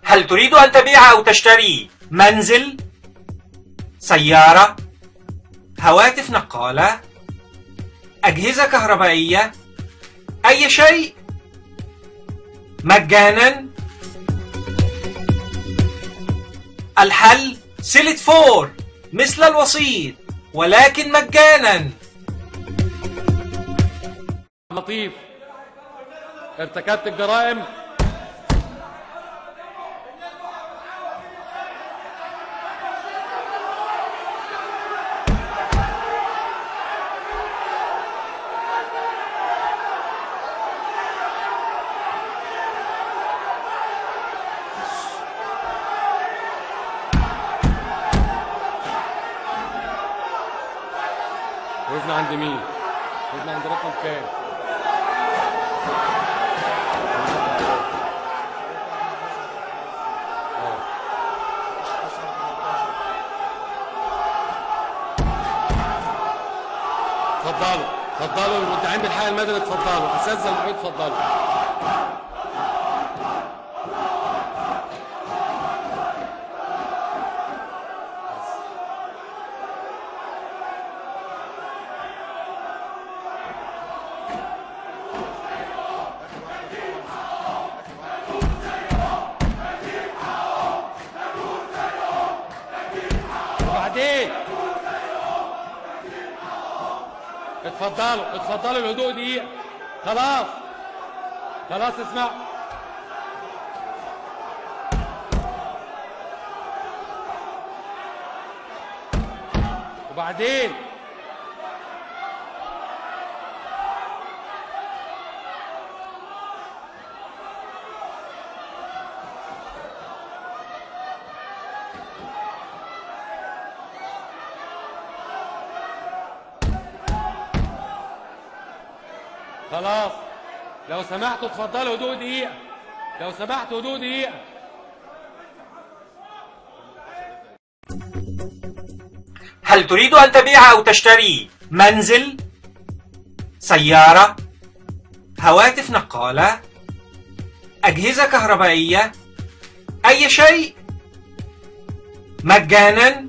هل تريد أن تبيع أو تشتري منزل، سيارة، هواتف نقالة، أجهزة كهربائية، أي شيء مجانا؟ الحل سيلت فور مثل الوسيط ولكن مجانا. لطيف، ارتكبت الجرائم. وقفنا عند مين؟ وقفنا عند رقم كام؟ اتفضلوا المدعين بالحق المدني، اتفضلوا اساتذه المحيط، اتفضلوا. وبعدين اتفضلوا الهدوء دقيقة. خلاص اسمع. وبعدين خلاص، لو سمحتوا اتفضلوا هدوء دقيقة. لو سمحتوا هدوء دقيقة. هل تريد أن تبيع أو تشتري منزل، سيارة، هواتف نقالة، أجهزة كهربائية، أي شيء مجانا؟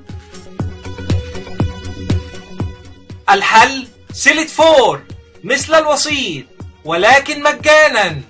الحل سيلت فور مثل الوسيط ولكن مجانا.